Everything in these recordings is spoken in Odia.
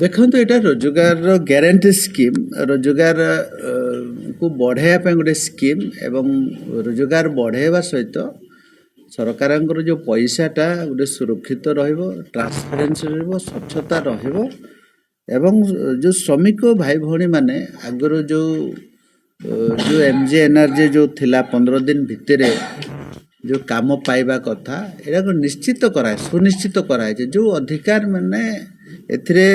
ଦେଖନ୍ତୁ ଏଇଟା ରୋଜଗାରର ଗ୍ୟାରେଣ୍ଟି ସ୍କିମ୍ ରୋଜଗାର କୁ ବଢ଼ାଇବା ପାଇଁ ଗୋଟେ ସ୍କିମ୍ ଏବଂ ରୋଜଗାର ବଢ଼ାଇବା ସହିତ ସରକାରଙ୍କର ଯେଉଁ ପଇସାଟା ଗୋଟେ ସୁରକ୍ଷିତ ରହିବ, ଟ୍ରାନ୍ସପାରେନ୍ସି ରହିବ, ସ୍ୱଚ୍ଛତା ରହିବ ଏବଂ ଯେଉଁ ଶ୍ରମିକ ଭାଇ ଭଉଣୀମାନେ ଆଗରୁ ଯେଉଁ MGNRJ ଯେଉଁ ଥିଲା 15 ଦିନ ଭିତରେ ଯେଉଁ କାମ ପାଇବା କଥା ଏଟାକୁ ନିଶ୍ଚିତ କରାଏ ସୁନିଶ୍ଚିତ କରାଯାଇଛି। ଯେଉଁ ଅଧିକାର ମାନେ ଏଥିରେ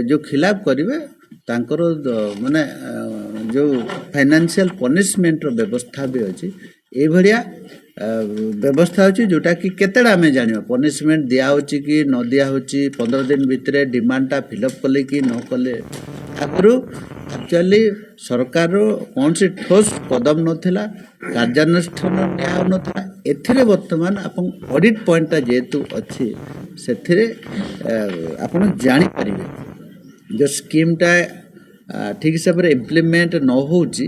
ଯେଉଁ ଖିଲାପ କରିବେ ତାଙ୍କର ମାନେ ଯେଉଁ ଫାଇନାନ୍ସିଆଲ ପନିଶମେଣ୍ଟର ବ୍ୟବସ୍ଥା ବି ଅଛି। ଏଇଭଳିଆ ବ୍ୟବସ୍ଥା ଅଛି ଯେଉଁଟାକି କେତେଟା ଆମେ ଜାଣିବା ପନିଶମେଣ୍ଟ ଦିଆହେଉଛି କି ନ ଦିଆହେଉଛି 15 ଦିନ ଭିତରେ ଡିମାଣ୍ଡଟା ଫିଲ୍ଅପ୍ କଲେ କି ନ କଲେ। ଆଗରୁ ଆକ୍ଚୁଆଲି ସରକାରର କୌଣସି ଠୋସ୍ କଦମ ନଥିଲା, କାର୍ଯ୍ୟାନୁଷ୍ଠାନ ନିଆ ହେଉନଥିଲା। ଏଥିରେ ବର୍ତ୍ତମାନ ଆପଣ ଅଡ଼ିଟ୍ ପଏଣ୍ଟଟା ଯେହେତୁ ଅଛି ସେଥିରେ ଆପଣ ଜାଣିପାରିବେ ଯେଉଁ ସ୍କିମ୍ଟା ଠିକ୍ ହିସାବରେ ଇମ୍ପ୍ଲିମେଣ୍ଟ ନ ହେଉଛି।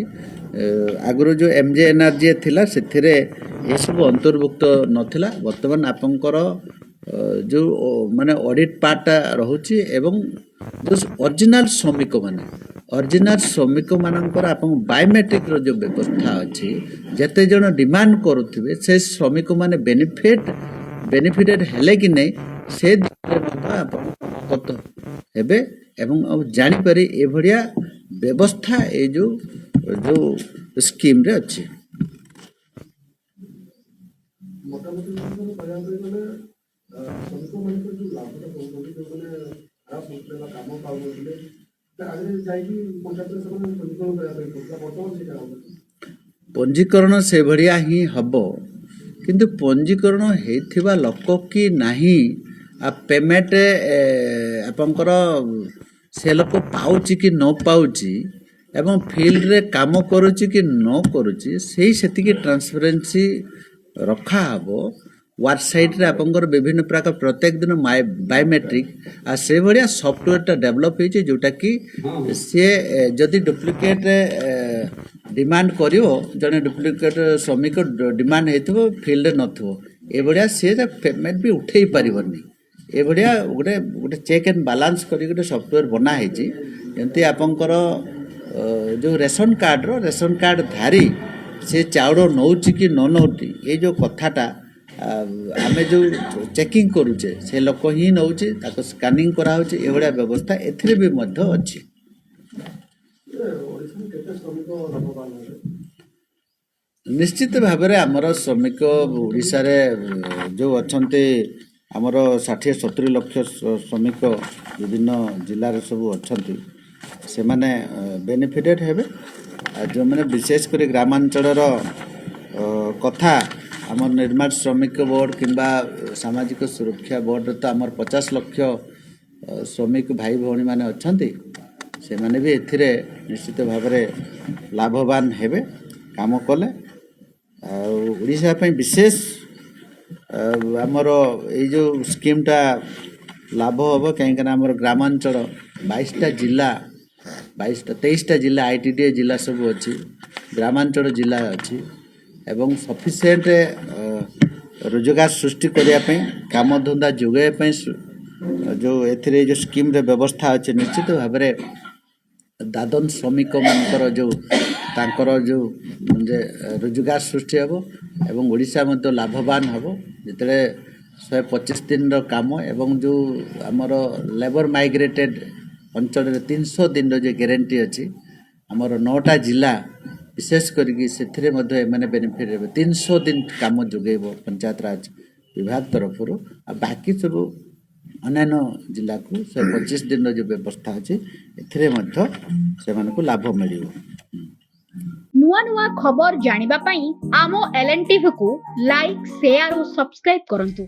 ଆଗରୁ ଯେଉଁ MGNRJ ଥିଲା ସେଥିରେ ଏସବୁ ଅନ୍ତର୍ଭୁକ୍ତ ନଥିଲା। ବର୍ତ୍ତମାନ ଆପଣଙ୍କର ଯେଉଁ ମାନେ ଅଡ଼ିଟ୍ ପାର୍ଟଟା ରହୁଛି ଏବଂ ଯେଉଁ ଅରିଜିନାଲ ଶ୍ରମିକମାନଙ୍କର ଆପଣ ବାୟୋମେଟ୍ରିକ୍ର ଯେଉଁ ବ୍ୟବସ୍ଥା ଅଛି, ଯେତେ ଜଣ ଡିମାଣ୍ଡ କରୁଥିବେ ସେ ଶ୍ରମିକମାନେ ବେନିଫିଟେଡ଼ ହେଲେ କି ନାହିଁ ସେ ଦିଗରେ ମଧ୍ୟ ଆପଣ ଅବଗତ ହେବେ ଏବଂ ଆଉ ଜାଣିପାରି ଏଭଳିଆ ବ୍ୟବସ୍ଥା ଏଇ ଯେଉଁ ସ୍କିମ୍ରେ ଅଛି। ପଞ୍ଜୀକରଣ ସେଭଳିଆ ହିଁ ହେବ, କିନ୍ତୁ ପଞ୍ଜୀକରଣ ହେଇଥିବା ଲୋକ କି ନାହିଁ ପେମେଣ୍ଟ ଆପଣଙ୍କର ସେ ଲୋକ ପାଉଛି କି ନ ପାଉଛି ଏବଂ ଫିଲ୍ଡରେ କାମ କରୁଛି କି ନ କରୁଛି ସେତିକି ଟ୍ରାନ୍ସପାରେନ୍ସି ରଖାହେବ। ୱେବସାଇଟ୍ରେ ଆପଣଙ୍କର ବିଭିନ୍ନ ପ୍ରକାର ପ୍ରତ୍ୟେକ ଦିନ ବାୟୋମେଟ୍ରିକ୍ ଆଉ ସେଭଳିଆ ସଫ୍ଟୱେର୍ଟା ଡେଭଲପ୍ ହେଇଛି ଯେଉଁଟାକି ସିଏ ଯଦି ଡୁପ୍ଲିକେଟ୍ ଡିମାଣ୍ଡ କରିବ, ଜଣେ ଡୁପ୍ଲିକେଟ୍ ଶ୍ରମିକ ଡିମାଣ୍ଡ ହେଇଥିବ ଫିଲ୍ଡରେ ନଥିବ, ଏଭଳିଆ ସିଏ ପେମେଣ୍ଟ ବି ଉଠେଇ ପାରିବନି। ଏଭଳିଆ ଗୋଟେ ଚେକ୍ ଆଣ୍ଡ ବାଲାନ୍ସ କରିକି ଗୋଟେ ସଫ୍ଟୱେର୍ ବନା ହେଇଛି। ଯେମିତି ଆପଣଙ୍କର ଯେଉଁ ରେସନ୍ କାର୍ଡ଼ ଧାରୀ ସେ ଚାଉଳ ନେଉଛି କି ନ ନେଉଛି ଏଇ ଯେଉଁ କଥାଟା ଆମେ ଯେଉଁ ଚେକିଂ କରୁଛେ ସେ ଲୋକ ହିଁ ନେଉଛି, ତାକୁ ସ୍କାନିଂ କରାହେଉଛି। ଏଭଳିଆ ବ୍ୟବସ୍ଥା ଏଥିରେ ବି ମଧ୍ୟ ଅଛି। ନିଶ୍ଚିତ ଭାବରେ ଆମର ଶ୍ରମିକ ଓଡ଼ିଶାରେ ଯେଉଁ ଅଛନ୍ତି ଆମର 60-70 ଲକ୍ଷ ଶ୍ରମିକ ବିଭିନ୍ନ ଜିଲ୍ଲାରେ ସବୁ ଅଛନ୍ତି, ସେମାନେ ବେନିଫିଟେଡ଼ ହେବେ। ଆଉ ଯେଉଁମାନେ ବିଶେଷ କରି ଗ୍ରାମାଞ୍ଚଳର କଥା ଆମର ନିର୍ମାଣ ଶ୍ରମିକ ବୋର୍ଡ଼ କିମ୍ବା ସାମାଜିକ ସୁରକ୍ଷା ବୋର୍ଡ଼ରେ ତ ଆମର 50 ଲକ୍ଷ ଶ୍ରମିକ ଭାଇ ଭଉଣୀମାନେ ଅଛନ୍ତି, ସେମାନେ ବି ଏଥିରେ ନିଶ୍ଚିତ ଭାବରେ ଲାଭବାନ ହେବେ କାମ କଲେ। ଆଉ ଓଡ଼ିଶା ପାଇଁ ବିଶେଷ ଆମର ଏଇ ଯେଉଁ ସ୍କିମ୍ଟା ଲାଭ ହେବ, କାହିଁକିନା ଆମର ଗ୍ରାମାଞ୍ଚଳ 23ଟା ଜିଲ୍ଲା ITDA ଜିଲ୍ଲା ସବୁ ଅଛି, ଗ୍ରାମାଞ୍ଚଳ ଜିଲ୍ଲା ଅଛି ଏବଂ ସଫିସିଏଣ୍ଟ ରୋଜଗାର ସୃଷ୍ଟି କରିବା ପାଇଁ କାମଧନ୍ଦା ଯୋଗାଇବା ପାଇଁ ଯେଉଁ ଏଥିରେ ଯେଉଁ ସ୍କିମ୍ର ବ୍ୟବସ୍ଥା ଅଛି, ନିଶ୍ଚିତ ଭାବରେ ଦାଦନ ଶ୍ରମିକମାନଙ୍କର ତାଙ୍କର ଯେଉଁ ରୋଜଗାର ସୃଷ୍ଟି ହେବ ଏବଂ ଓଡ଼ିଶା ମଧ୍ୟ ଲାଭବାନ ହେବ। ଯେତେବେଳେ 125 ଦିନର କାମ ଏବଂ ଯେଉଁ ଆମର ଲେବର ମାଇଗ୍ରେଟେଡ଼ ଅଞ୍ଚଳରେ 300 ଦିନର ଯେଉଁ ଗ୍ୟାରେଣ୍ଟି ଅଛି, ଆମର 9ଟା ଜିଲ୍ଲା ବିଶେଷ କରିକି ସେଥିରେ ମଧ୍ୟ ଏମାନେ ବେନିଫିଟ୍ ହେବେ। 300 ଦିନ କାମ ଯୋଗାଇବ ପଞ୍ଚାୟତରାଜ ବିଭାଗ ତରଫରୁ, ଆଉ ବାକି ସବୁ ଅନ୍ୟାନ୍ୟ ଜିଲ୍ଲାକୁ 125 ଦିନର ଯେଉଁ ବ୍ୟବସ୍ଥା ଅଛି ଏଥିରେ ମଧ୍ୟ ସେମାନଙ୍କୁ ଲାଭ ମିଳିବ। ନୂଆ ଖବର ଜାଣିବା ପାଇଁ ଆମ LNTV କୁ ଲାଇକ୍, ସେୟାର ଓ ସବସ୍କ୍ରାଇବ କରନ୍ତୁ।